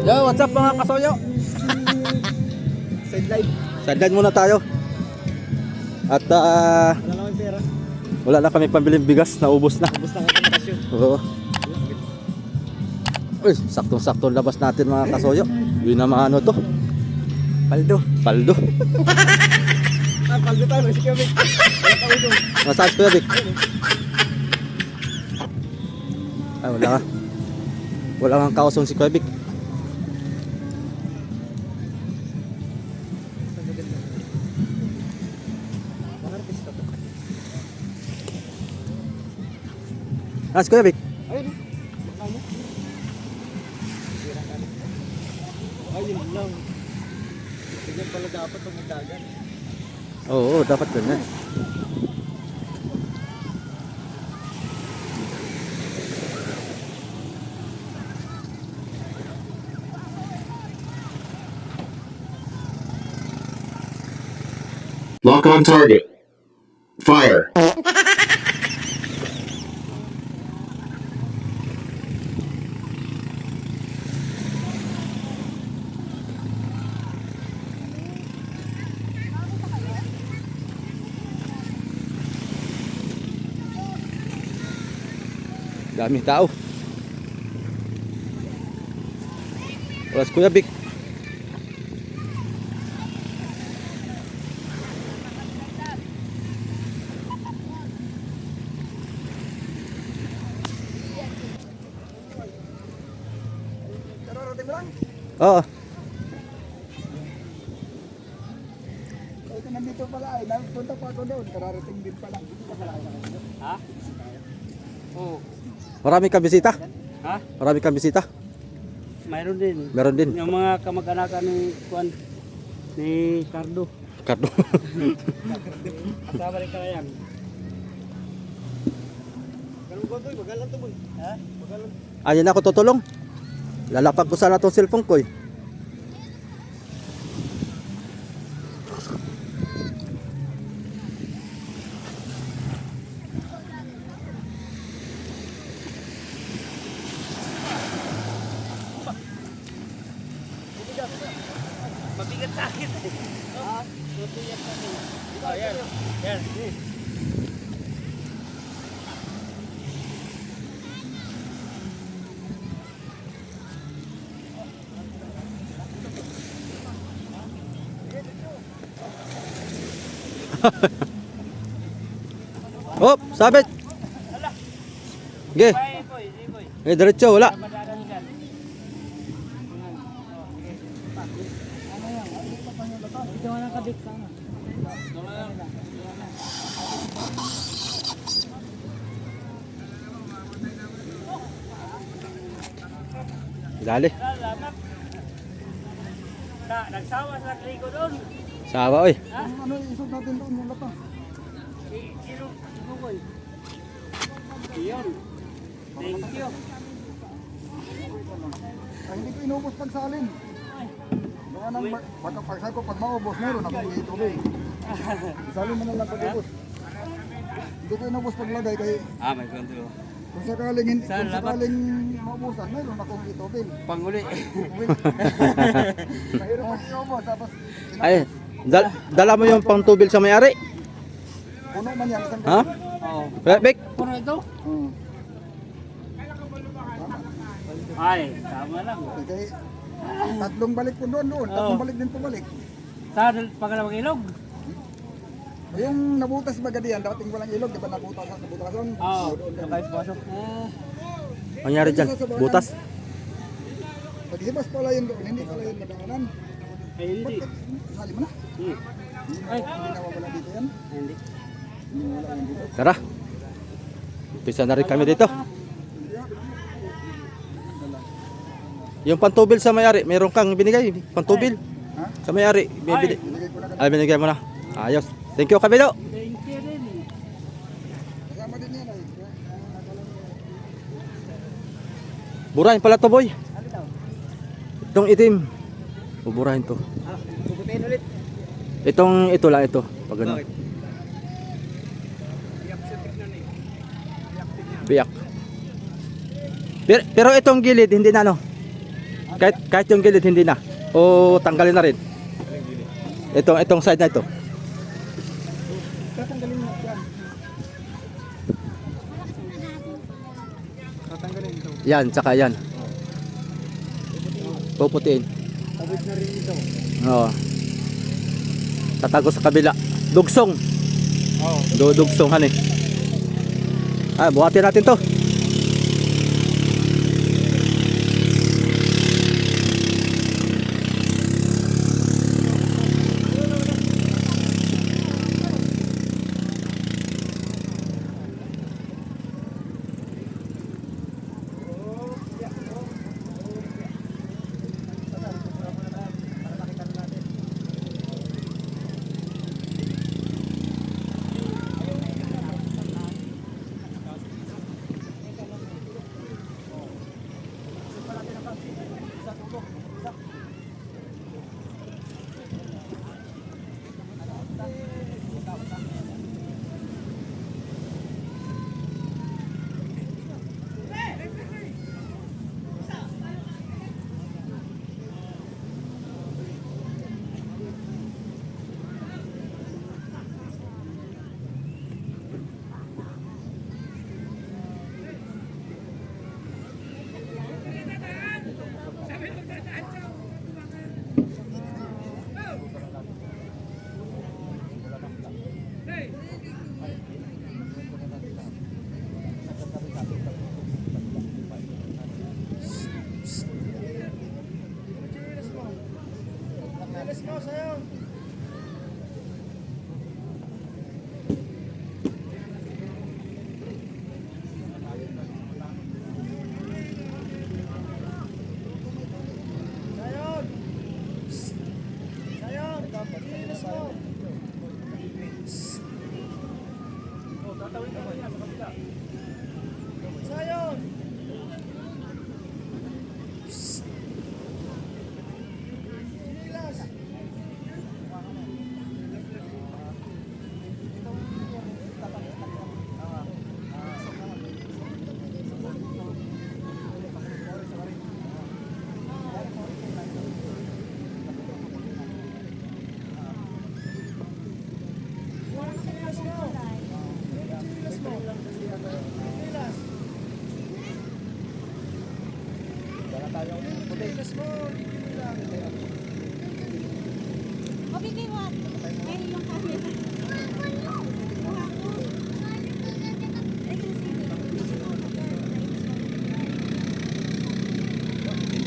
Yo, what's up mga kasoyo? Sideline. Sideline muna tayo. At Wala naman pera. wala na kami pambiling bigas, naubos na. Ubus na nga ng kasyo. Oo. Uy, saktong-sakto labas natin mga kasoyo. Yun na ano to. Paldo. Paldo. Paldo tayo. Si Kevin. Wala kami doon. Massage ko Vic. Ay, wala ka. Wala kang kausong si Kuya Vic. Si Kuya Vic. Ayun. Ayun lang. Tignan pala dapat pag magdagan. Oo, dapat ganyan. Lock on target. Fire. Daming tao. Wala si Kuya Vic. Kararating mo lang. Oo. Ito nandito pala ay. Punta pa ako doon. Kararating din pala. Ha? Oo. Marami kang bisita. Ha? Marami kang bisita. Mayroon din. Meron din. Yung mga kamag-anakan ni Juan, ni Cardo. Cardo. Kasama rin ka yan. Ganun ko doon. Magalan to boy. Ha? Magalan. Ayun ako tutulong. Lalapag ko sana itong cellphone ko eh. Mabigat sa akin. Ha? Tutuyap kami. Oh, yan. Yan. Oh, sabit. Ge. Bye, boy. Sige, boy. Eh, diretso, wala. Madalan dyan. Ito nga nakadik sana. Dali. Salamat. Nagsawa sa ligo doon. Sawa oy. Ano isog natin doon? Yung lata. Sino boy? Iyon. Thank you. Ay, hindi ko inubos pagsalin. Baka nang baka pagsa ko pag maubos meron akong itubig. Salin mo na lang pag-ubos. Hindi ko inubos paglagay kay May kontrol. kung sakaling hindi Saan, kung labat? sakaling maubusan meron akong itubig. Panguli. Mahirap pag inubos tapos Ay, dala mo yung pangtubil sa may-ari. puno man yan isang Ha? Oo. Kuya Vic. Puno ito? Hmm. Ay, tama lang. Kaya tatlong balik po doon, tatlong balik din po balik. Saan pangalawang ilog? Yung nabutas baga diyan, dating walang ilog, di ba nabutas sa butason? Oo. Doon Yung din. kahit pasok. Nangyari dyan? Butas? Pagsibas pala yun doon, hindi pala yun nadaanan. Ay, hindi. Sali mo na. Ay, Hindi nawawala dito yan. hindi. Hindi nawawala yan dito. Tara. Umpisa na rin kami dito. Yung pantubil sa may-ari, meron kang binigay. Pantubil. Ha? Sa may-ari. Binigay. Binigay ko na Ay, binigay mo na. Ayos. Thank you, Kabilo. Thank you rin. kasama din yan ay. Burahin pala to, boy. Ano daw? Itong itim. Buburahin to. Puputin ulit. Ito lang ito. Pag ano. Biyak. Pero itong gilid, hindi na ano. Kahit yung gilid hindi na. O tanggalin na rin. Itong side na ito. Tatanggalin mo yan. Tatanggalin ito. Yan, tsaka yan. Puputiin. Tabit na rin ito. Oo. Tatago sa kabila. Dugsong. Oo. Dugsonghan eh. Buhatin natin to.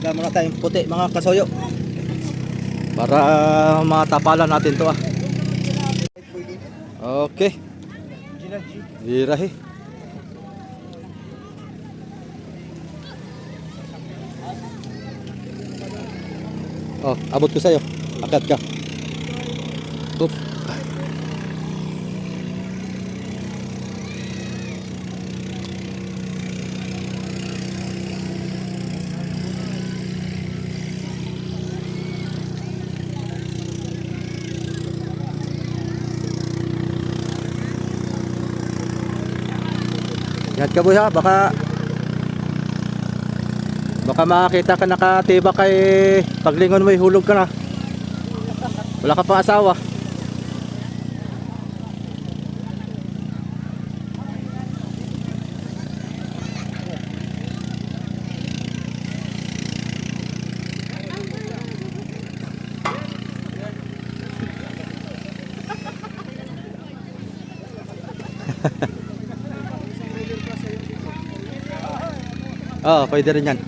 Bigla muna tayong puti mga kasoyo. Para matapalan natin to ah. Okay. Birahe. Oh, abot ko sa'yo. Akat ka. Oop. Ingat ka boy ha, baka makakita ka nakatiba kay paglingon mo hulog ka na. Wala ka pang asawa. Oh, pwede rin yan.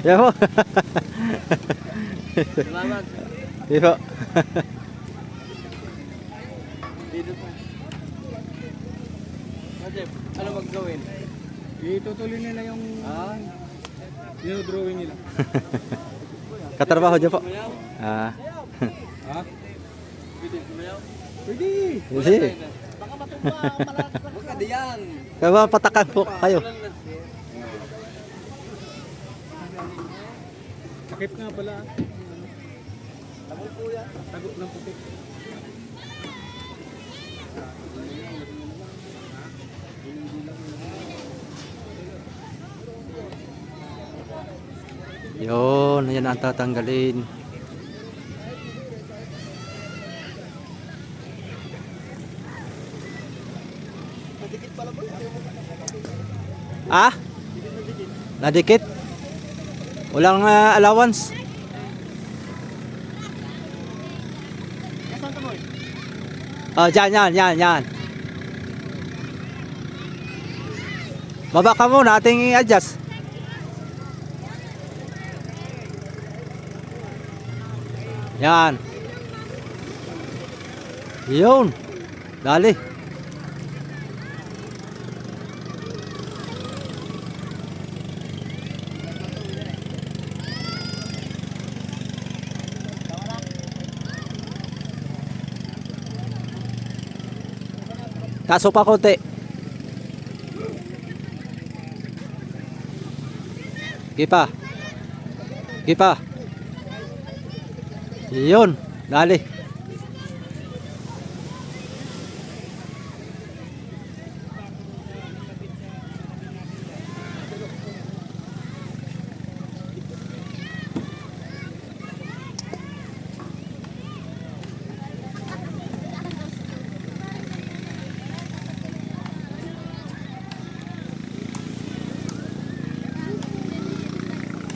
Yo. Salamat. Yo. Dito pa. Ano maggawin? Itutuloy nila yung drawing nila. Katrabaho dyan po. Ah. Ha? Pwede sumayaw? Pwede. Hindi. Baka matumba. Huwag ka diyan. Kaya patakan po kayo. Takip nga pala. Tagot ng puti. Yun, yan ang tatanggalin. Nadikit pala boy. Ah? Nadikit? Walang allowance. Nasaan ka boy? Yan. Baba ka muna, ating i-adjust. Yan. Yun. Dali. Taso pa konti. Gipa. Yun, dali.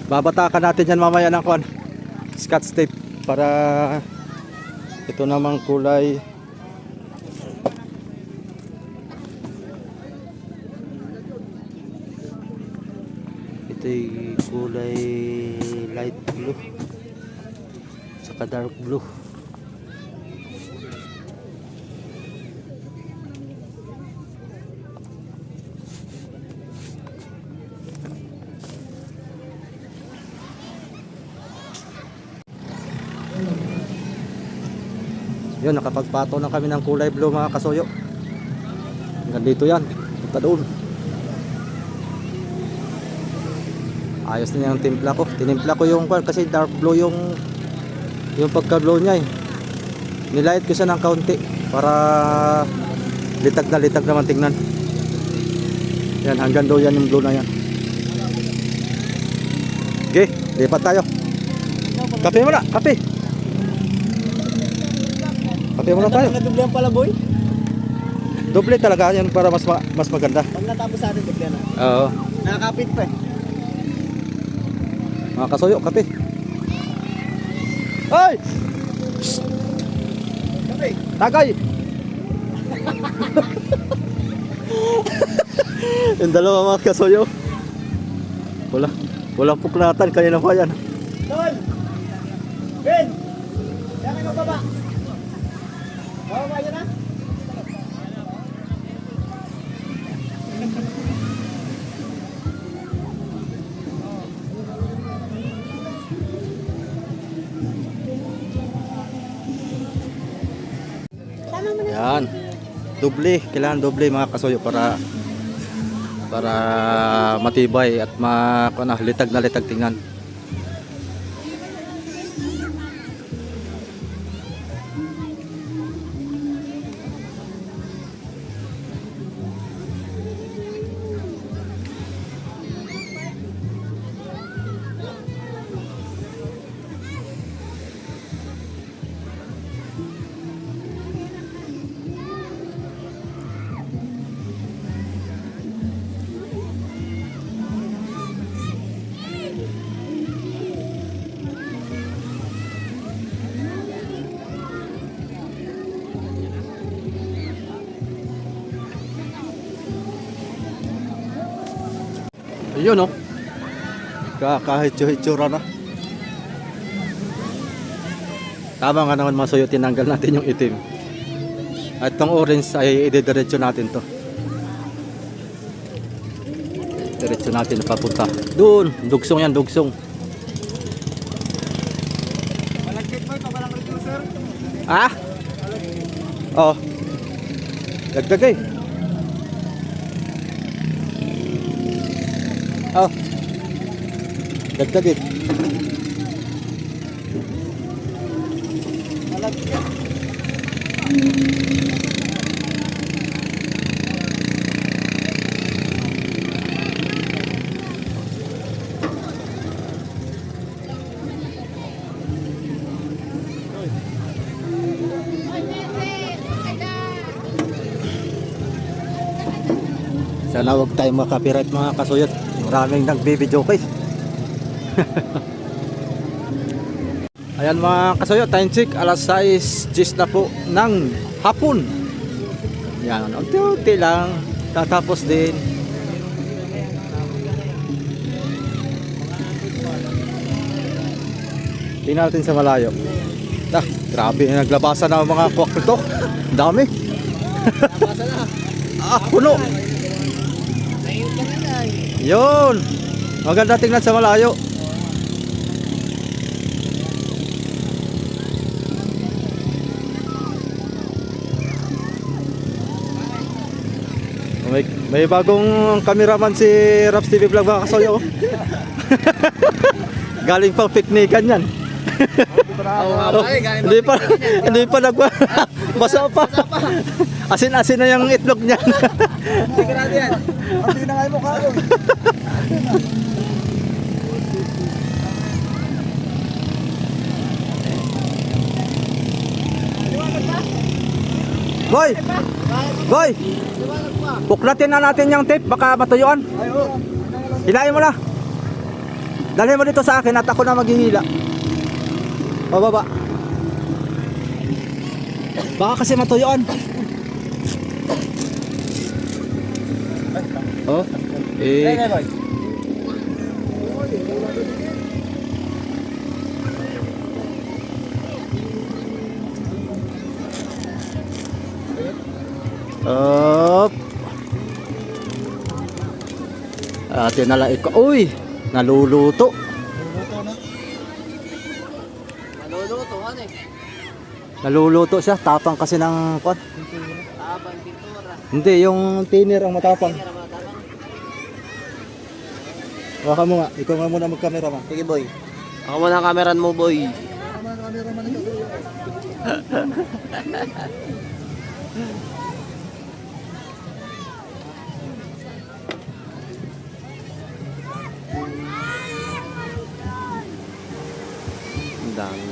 Babatakan natin yan mamaya ng kwan, Scotch tape para ito namang kulay ito'y kulay light blue saka dark blue. Yun, nakapagpato na kami ng kulay blue mga kasuyo. Hanggang dito yan. Punta doon. Ayos na yung timpla ko. Tinimpla ko yung kasi dark blue yung pagka blue niya eh. Nilight ko siya ng kaunti para litag naman tingnan. Yan, hanggang doon yan yung blue na yan. Okay, lipat tayo. Kape muna, kape. Kape muna tayo. Nadublehan pala boy. Doble talaga yan para mas maganda. Pag natapos sa atin, dublehan na. Oo. Nakakapit pa eh. Mga kasuyo, kape. Ay! Kape. Tagay! Yung dalawa mga kasuyo. Walang puklatan kanina pa yan. Tol! Ben! Kaya kayo magbaba. Bababa yun na? Yan. Doble, kailangan doble mga kasuyo para matibay at litag na litag tingnan. Ayun oh. Kahitsura na. Tama nga naman mga suyo, tinanggal natin yung itim. At itong orange ay idediretso natin to. Diretso natin na papunta. Doon, dugsong yan, dugsong. Malagkit boy, pabalang reducer. Ah? Oh. Dagdag eh. Oh. Dagdag eh. Malagkit. Sana huwag tayong makapiright mga kasuyot. Maraming nagbibideo guys. Ayan mga kasuyot, time check, alas 6:10 na po ng hapon. Yan, unti-unti lang, tatapos din. Tingnan natin sa malayo. Grabe na naglabasan na ang mga kwak nito. Ang dami. Puno. Yun. Maganda tingnan sa malayo. May bagong cameraman si Raps TV Vlog mga kasoyo. Galing pang piknikan yan. Hindi pa basa pa. Asin-asin na yung itlog niya. Sigurado yan. Hindi na nga yung mukha ko. Boy! Boy! Buklatin na natin yung tape, baka matuyuan. Hilahin mo na. Dalhin mo dito sa akin at ako na maghihila. Pababa. Baka kasi matuyuan. Oh. Boy. Up. Atin na lang ikaw. Uy! Naluluto. Maluluto, ano eh. Naluluto siya. Tapang kasi ng kwan. Tapang pintura. Hindi, yung tiner ang matapang. Baka mo nga. Ikaw nga muna mag-camera man. Sige boy. Ako muna ang kameran mo boy. Ang dami.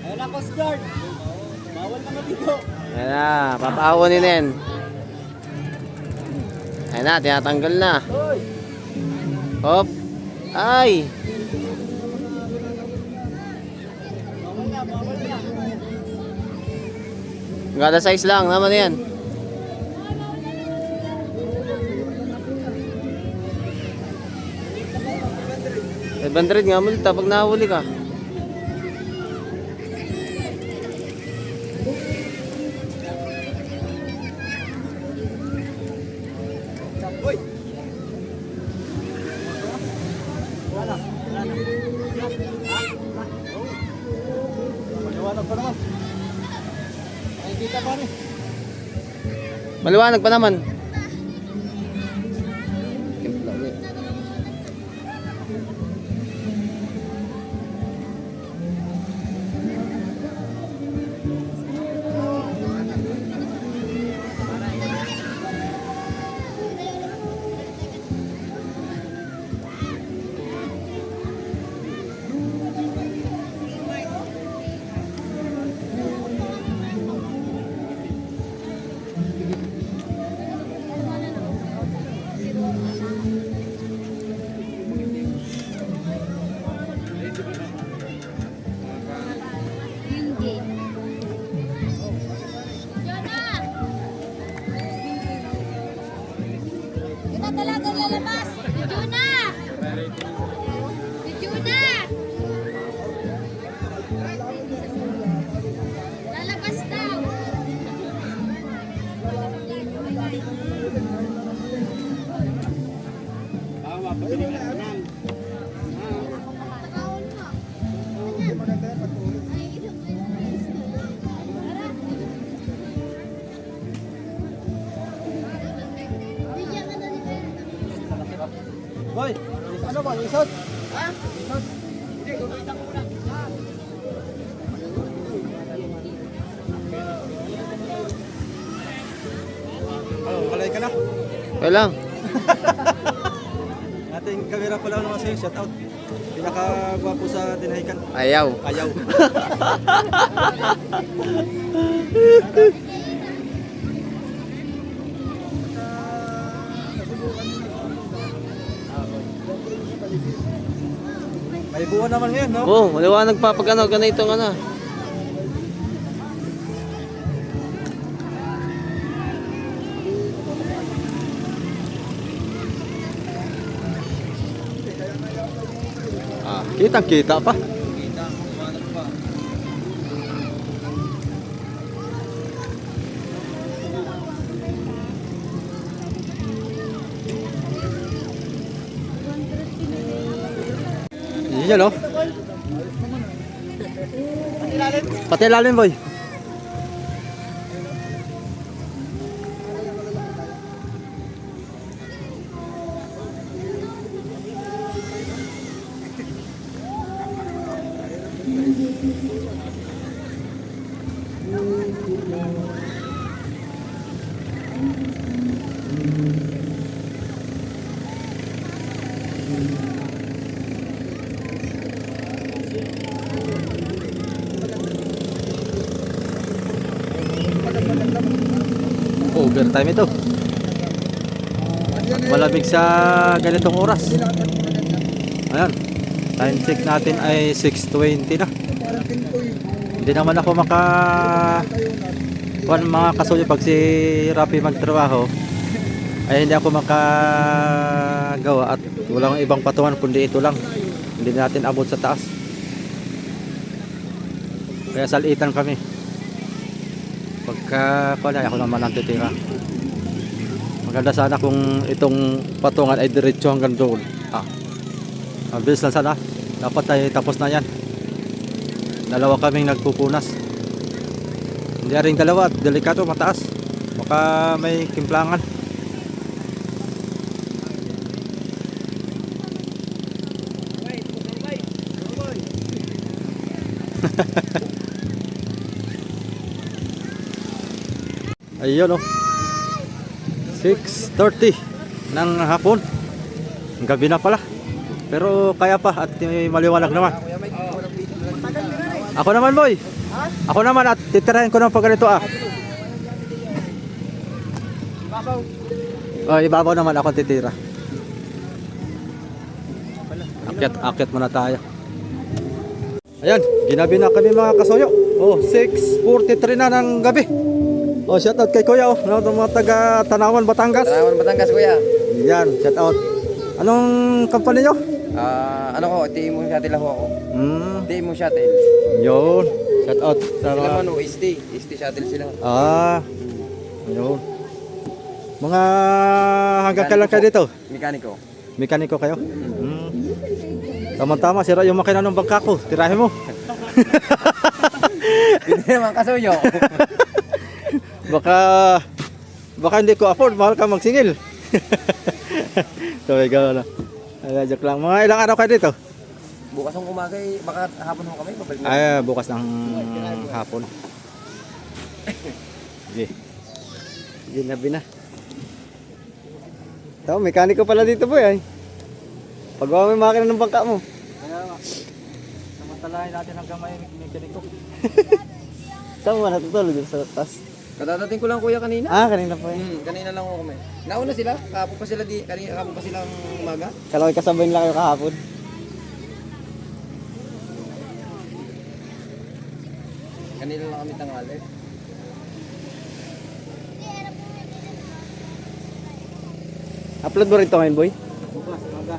Ayun ang Coast Guard. Bawal na dito. Ayan na, papahawanin na yan. Ayan na, tinatanggal na. Hop. Ay! Gada size lang naman yan. $500 nga multa pag nahuli ka. Maliwanag pa naman. Nakikita pa rin. Maliwanag pa naman. Kita talaga lalabas. Video na! Video na! Lalabas daw. Boy, ano ba? Isot? Oh, kalay ka na. Okay lang. Ating kamera pala naman sa'yo, shout out. Pinakagwapo sa Dinahican. Ayaw. Ayaw. May buwan naman ngayon, no? Oo, maliwanag pa pag ano, ganitong ano. Kitang-kita pa. Yan, no? Pati ilalim, boy. Overtime ito. Malamig sa ganitong oras. Ayan. Time check natin ay 6:20 na. Hindi naman ako mga kasuyo pag si Rapi magtrabaho ay hindi ako makagawa at walang ibang patungan kundi ito lang. Hindi natin abot sa taas. Kaya salitan kami. Pagka ako naman ang titira. Maganda sana kung itong patungan ay diretso hanggang doon. Mabilis lang sana. Dapat ay tapos na yan. Dalawa kaming nagpupunas. Hindi rin dalawa. Delikado, mataas. Baka may kimplangan. Ayun, oh. 6:30 ng hapon. Gabi na pala. Pero kaya pa at maliwanag naman. Ako naman, boy. Ako naman at titirahin ko ng pag ganito, ibabaw naman ako titira. Akyat muna tayo. Ayan, ginabi na kami mga kasoyo. 6:43 na ng gabi. Shoutout kay Kuya, mga taga Tanawan, Batangas. Tanawan, Batangas, kuya. Yan, shoutout. Anong company nyo? Ano ko, Timo Shuttle ako. Timo Shuttle. Yun, shoutout sa Sila mga... man, ST Shuttle sila. Yun. Mga hanggang kailan kayo dito? Mekaniko. Mekaniko kayo? Tama-tama, sira yung makina ng bangka ko. Tirahin mo. Hindi naman kasuyo. Baka hindi ko afford, mahal ka magsingil. So, ikaw na. Joke lang. Mga ilang araw kayo dito? Bukas ng umaga, baka hapon mo kami, babalik na. Ay, bukas ng hapon. Sige. Ginabi na. Ito, mekaniko pala dito, boy. Ay. Pagawa mo yung makina ng bangka mo. Kaya nga. Samantalahin natin hanggang may mekaniko. Saan mo natutulog dun sa taas? Kadadating ko lang kuya kanina. Kanina po eh. Kanina lang ako kami. Nauna sila, kahapon pa sila kahapon pa silang umaga. Kala ko kasabay nila kayo kahapon. Kanina lang kami tanghali. Upload mo rin ito ngayon, boy? Bukas, maga.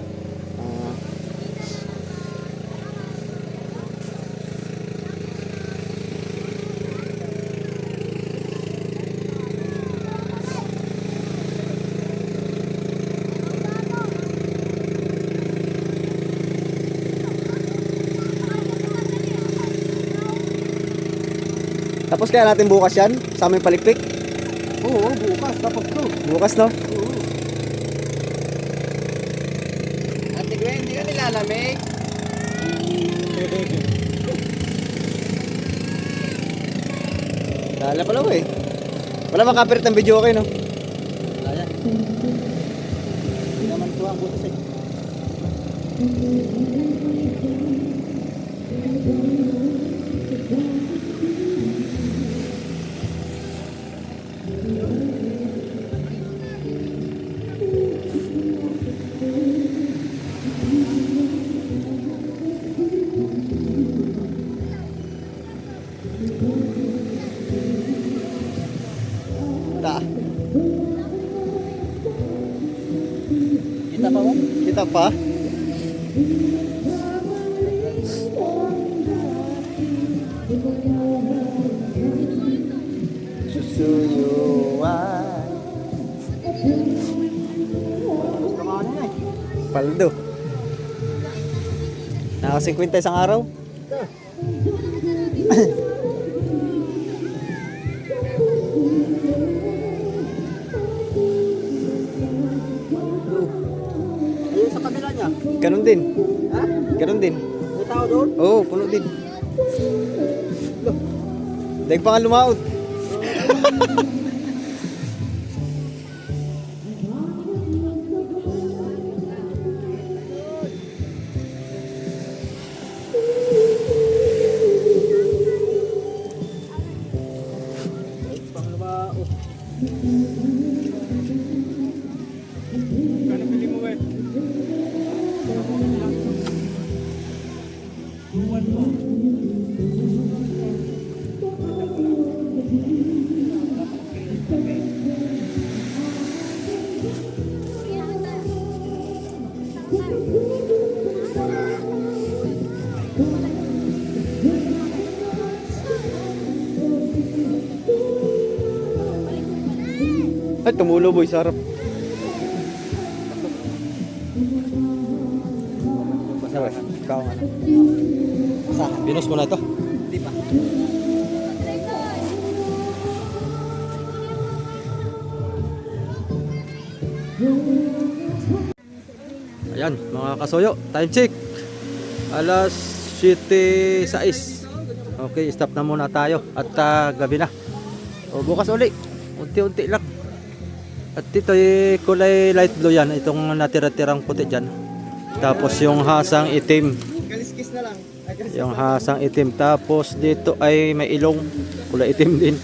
Tapos kaya natin bukas yan? Sa aming palikpik? Oo, bukas. Tapos to. Bukas, no? Ate Kaya hindi ka nilalamig. Dala pala ko eh. Wala makapirit ng video okay no? Kaya. Hindi naman ito ang butas eh. Ta. Kita pa mo? Kita pa. Susuyuan. Paldo. Naka 50 isang araw. Ayun sa kabila niya. Ganun din. Ha? Ganun din. May tao doon? Oo, puno din. Daig pa nga lumaot. Pang lumaot. Kano bili mo, eh? Ay, tumulo boy, sarap. Sabi, ikaw nga. Saan? Binus mo na ito? Di pa. Ayan, mga kasuyo, time check. Alas 7:06. Okay, stop na muna tayo at gabi na. O bukas uli, unti-unti lang. At ito ay kulay light blue yan, itong natira-tirang puti dyan. Tapos yung hasang itim, Kaliskis na lang. yung hasang itim. Tapos dito ay may ilong, kulay itim din.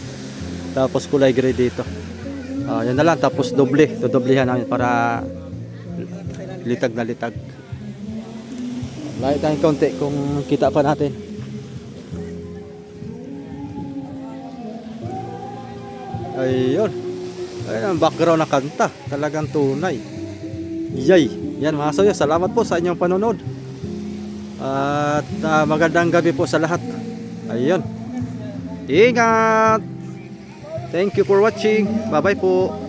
Tapos kulay gray dito. Yan na lang, tapos doble, dodoblehan namin para litag na litag. Lahat tayong konti kung kita pa natin. Ayun. Ayun ang background na kanta. Talagang tunay. Yay! Yan mga soyo, salamat po sa inyong panonood. At magandang gabi po sa lahat. Ayun. Ingat! Thank you for watching. Bye bye po.